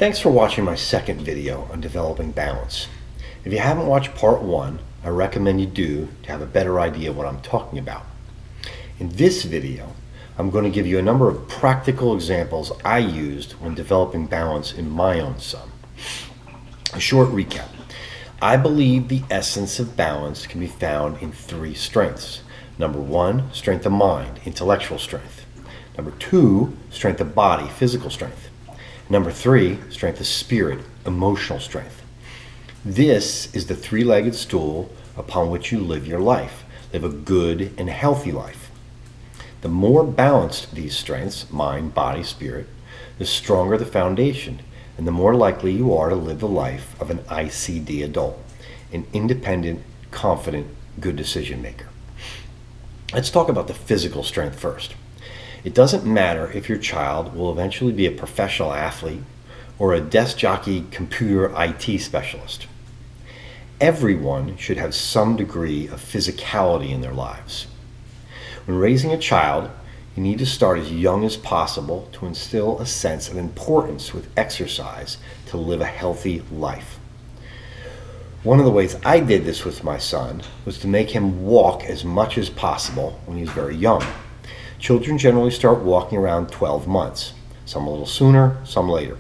Thanks for watching my second video on developing balance. If you haven't watched part one, I recommend you do to have a better idea of what I'm talking about. In this video, I'm going to give you a number of practical examples I used when developing balance in my own son. A short recap. I believe the essence of balance can be found in three strengths. Number one, strength of mind, intellectual strength. Number two, strength of body, physical strength. Number three, strength of spirit, emotional strength. This is the three-legged stool upon which you live your life. Live a good and healthy life. The more balanced these strengths, mind, body, spirit, the stronger the foundation, and the more likely you are to live the life of an ICD adult, an independent, confident, good decision maker. Let's talk about the physical strength first. It doesn't matter if your child will eventually be a professional athlete or a desk jockey computer IT specialist. Everyone should have some degree of physicality in their lives. When raising a child, you need to start as young as possible to instill a sense of importance with exercise to live a healthy life. One of the ways I did this with my son was to make him walk as much as possible when he was very young. Children generally start walking around 12 months, some a little sooner, some later.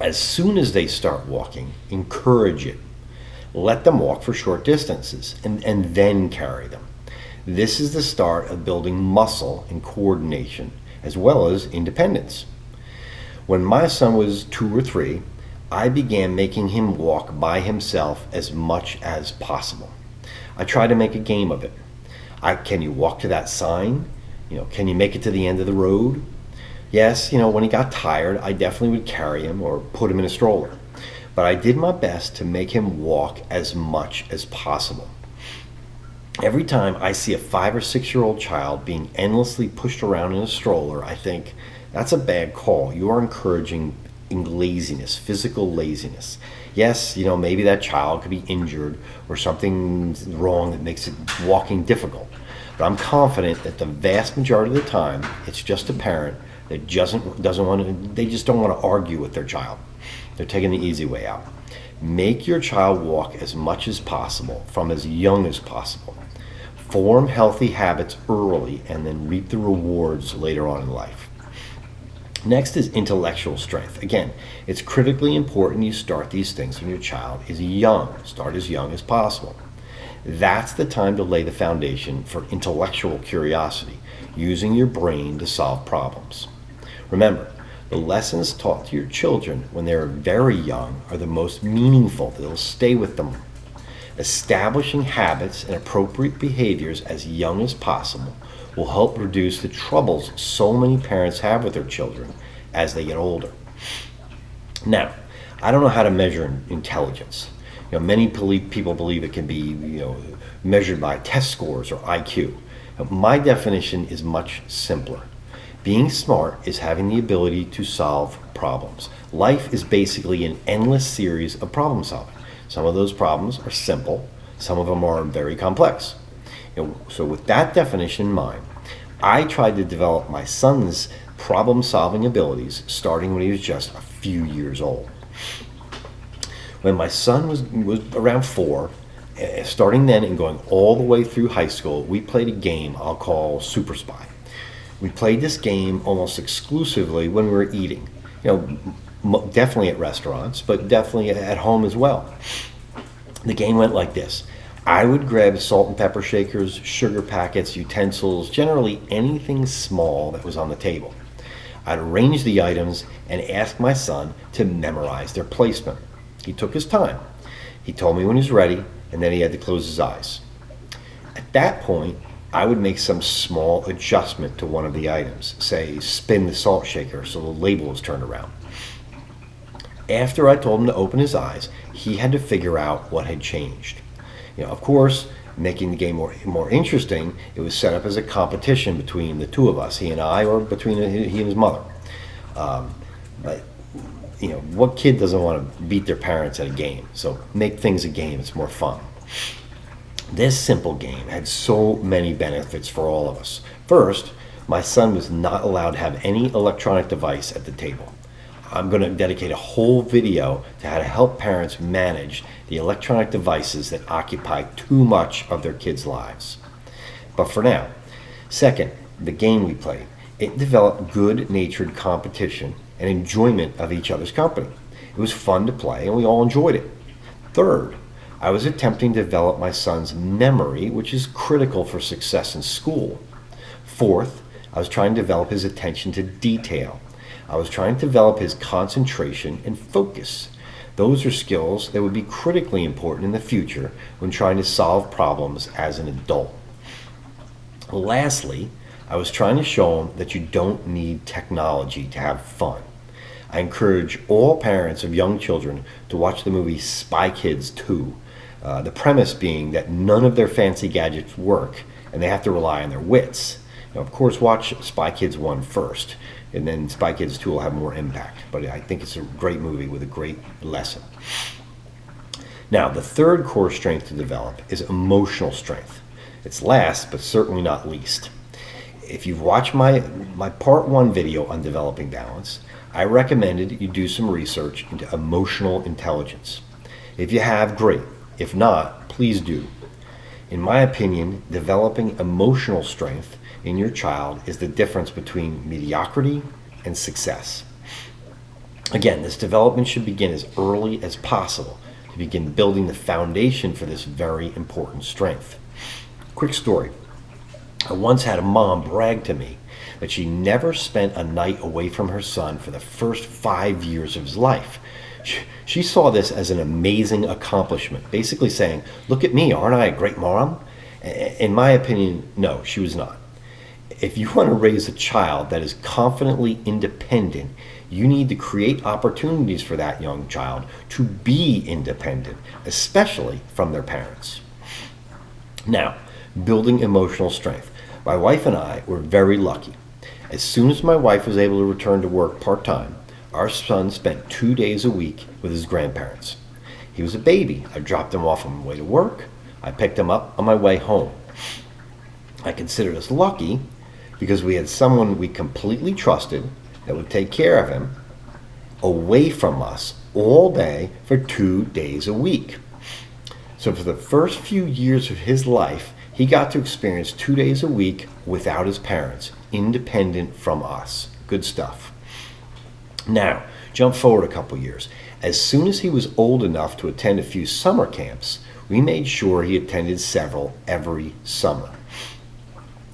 As soon as they start walking, encourage it. Let them walk for short distances and then carry them. This is the start of building muscle and coordination, as well as independence. When my son was 2 or 3, I began making him walk by himself as much as possible. I tried to make a game of it. Can you walk to that sign? Can you make it to the end of the road? Yes, when he got tired, I definitely would carry him or put him in a stroller. But I did my best to make him walk as much as possible. Every time I see a 5 or 6-year-old child being endlessly pushed around in a stroller, I think, that's a bad call. You are encouraging laziness, physical laziness. Yes, maybe that child could be injured or something's wrong that makes it walking difficult. But I'm confident that the vast majority of the time, it's just a parent that they just don't want to argue with their child. They're taking the easy way out. Make your child walk as much as possible from as young as possible. Form healthy habits early and then reap the rewards later on in life. Next is intellectual strength. Again, it's critically important you start these things when your child is young. Start as young as possible. That's the time to lay the foundation for intellectual curiosity, using your brain to solve problems. Remember, the lessons taught to your children when they're very young are the most meaningful. They'll stay with them. Establishing habits and appropriate behaviors as young as possible will help reduce the troubles so many parents have with their children as they get older. Now, I don't know how to measure intelligence. Many people believe it can be measured by test scores or IQ. My definition is much simpler. Being smart is having the ability to solve problems. Life is basically an endless series of problem solving. Some of those problems are simple, some of them are very complex. So with that definition in mind, I tried to develop my son's problem solving abilities starting when he was just a few years old. When my son was around 4, starting then and going all the way through high school, we played a game I'll call Super Spy. We played this game almost exclusively when we were eating. Definitely at restaurants, but definitely at home as well. The game went like this. I would grab salt and pepper shakers, sugar packets, utensils, generally anything small that was on the table. I'd arrange the items and ask my son to memorize their placement. He took his time. He told me when he was ready, and then he had to close his eyes. At that point, I would make some small adjustment to one of the items, say spin the salt shaker so the label is turned around. After I told him to open his eyes, he had to figure out what had changed. Of course, making the game more interesting, it was set up as a competition between the two of us, he and I, or between he and his mother. But what kid doesn't want to beat their parents at a game? So make things a game, it's more fun. This simple game had so many benefits for all of us. First, my son was not allowed to have any electronic device at the table. I'm going to dedicate a whole video to how to help parents manage the electronic devices that occupy too much of their kids' lives. But for now, second, the game we played. It developed good-natured competition and enjoyment of each other's company. It was fun to play and we all enjoyed it. Third, I was attempting to develop my son's memory, which is critical for success in school. Fourth, I was trying to develop his attention to detail. I was trying to develop his concentration and focus. Those are skills that would be critically important in the future when trying to solve problems as an adult. Lastly, I was trying to show him that you don't need technology to have fun. I encourage all parents of young children to watch the movie Spy Kids 2. The premise being that none of their fancy gadgets work and they have to rely on their wits. Now, of course, watch Spy Kids 1 first, and then Spy Kids 2 will have more impact. But I think it's a great movie with a great lesson. Now, the third core strength to develop is emotional strength. It's last, but certainly not least. If you've watched my part 1 video on developing balance, I recommended you do some research into emotional intelligence. If you have, great. If not, please do. In my opinion, developing emotional strength in your child is the difference between mediocrity and success. Again, this development should begin as early as possible to begin building the foundation for this very important strength. Quick story. I once had a mom brag to me that she never spent a night away from her son for the first 5 years of his life. She saw this as an amazing accomplishment, basically saying, look at me, aren't I a great mom? In my opinion, no, she was not. If you want to raise a child that is confidently independent, you need to create opportunities for that young child to be independent, especially from their parents. Now, building emotional strength. My wife and I were very lucky. As soon as my wife was able to return to work part-time, our son spent 2 days a week with his grandparents. He was a baby. I dropped him off on my way to work. I picked him up on my way home. I considered us lucky because we had someone we completely trusted that would take care of him away from us all day for 2 days a week. So for the first few years of his life, he got to experience 2 days a week without his parents, independent from us. Good stuff. Now, jump forward a couple years. As soon as he was old enough to attend a few summer camps, we made sure he attended several every summer.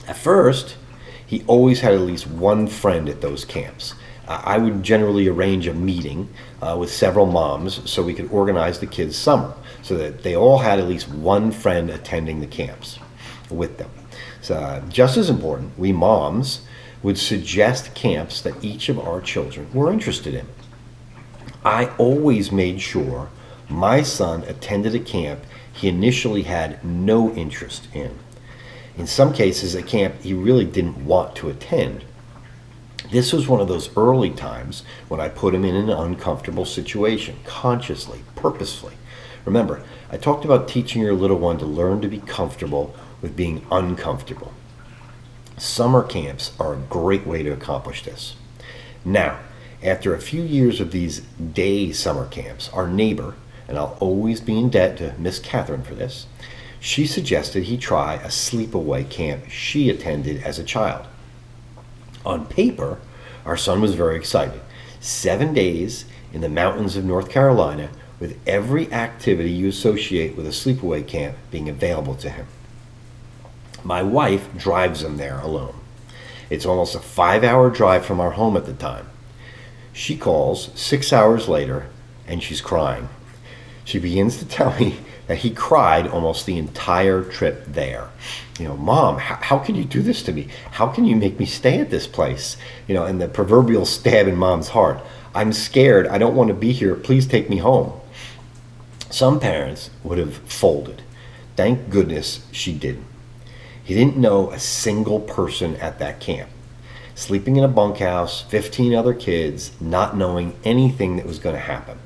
At first, he always had at least one friend at those camps. I would generally arrange a meeting with several moms so we could organize the kids' summer so that they all had at least one friend attending the camps with them. So, just as important, we moms would suggest camps that each of our children were interested in. I always made sure my son attended a camp he initially had no interest in. In some cases, a camp he really didn't want to attend. This was one of those early times when I put him in an uncomfortable situation, consciously, purposefully. Remember, I talked about teaching your little one to learn to be comfortable with being uncomfortable. Summer camps are a great way to accomplish this. Now, after a few years of these day summer camps, our neighbor, and I'll always be in debt to Miss Catherine for this, she suggested he try a sleepaway camp she attended as a child. On paper, our son was very excited. 7 days in the mountains of North Carolina with every activity you associate with a sleepaway camp being available to him. My wife drives him there alone. It's almost a 5-hour drive from our home at the time. She calls 6 hours later and she's crying. She begins to tell me that he cried almost the entire trip there. Mom, how can you do this to me? How can you make me stay at this place? And the proverbial stab in mom's heart. I'm scared. I don't want to be here. Please take me home. Some parents would have folded. Thank goodness she didn't. He didn't know a single person at that camp. Sleeping in a bunkhouse, 15 other kids, not knowing anything that was going to happen.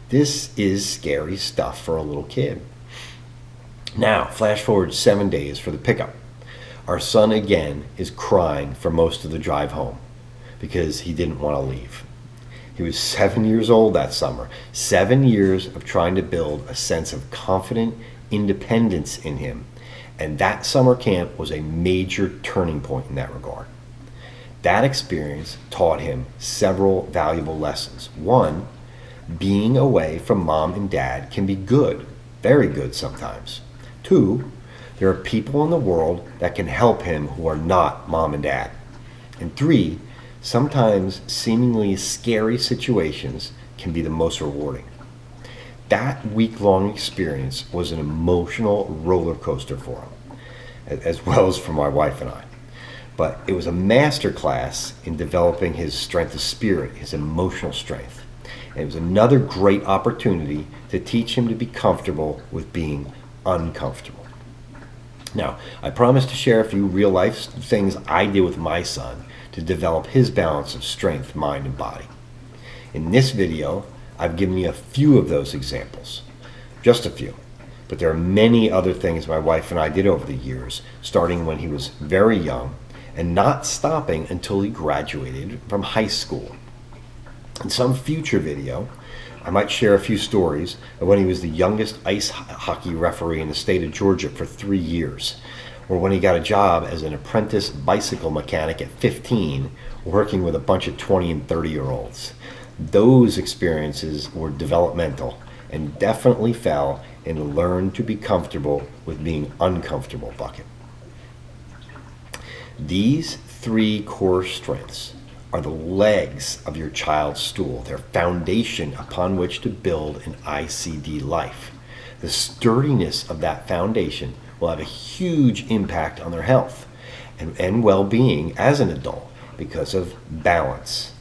This is scary stuff for a little kid. Now, flash forward 7 days for the pickup. Our son again is crying for most of the drive home because he didn't want to leave. He was 7 years old that summer. 7 years of trying to build a sense of confident independence in him. And that summer camp was a major turning point in that regard. That experience taught him several valuable lessons. One, being away from mom and dad can be good, very good sometimes. Two, there are people in the world that can help him who are not mom and dad. And three, sometimes seemingly scary situations can be the most rewarding. That week-long experience was an emotional roller coaster for him, as well as for my wife and I. But it was a master class in developing his strength of spirit, his emotional strength. And it was another great opportunity to teach him to be comfortable with being uncomfortable. Now, I promised to share a few real-life things I did with my son to develop his balance of strength, mind, and body. In this video, I've given you a few of those examples, just a few. But there are many other things my wife and I did over the years, starting when he was very young and not stopping until he graduated from high school. In some future video, I might share a few stories of when he was the youngest ice hockey referee in the state of Georgia for 3 years, or when he got a job as an apprentice bicycle mechanic at 15, working with a bunch of 20 and 30-year-olds. Those experiences were developmental and definitely fell in the learn to be comfortable with being uncomfortable bucket. These 3 core strengths are the legs of your child's stool, their foundation upon which to build an ICD life. The sturdiness of that foundation will have a huge impact on their health and well-being as an adult because of balance.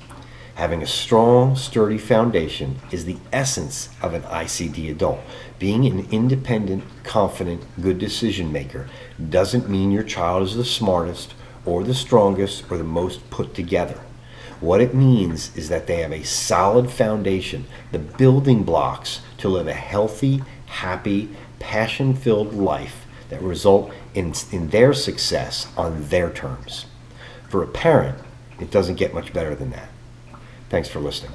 Having a strong, sturdy foundation is the essence of an ICD adult. Being an independent, confident, good decision maker doesn't mean your child is the smartest or the strongest or the most put together. What it means is that they have a solid foundation, the building blocks to live a healthy, happy, passion-filled life that result in their success on their terms. For a parent, it doesn't get much better than that. Thanks for listening.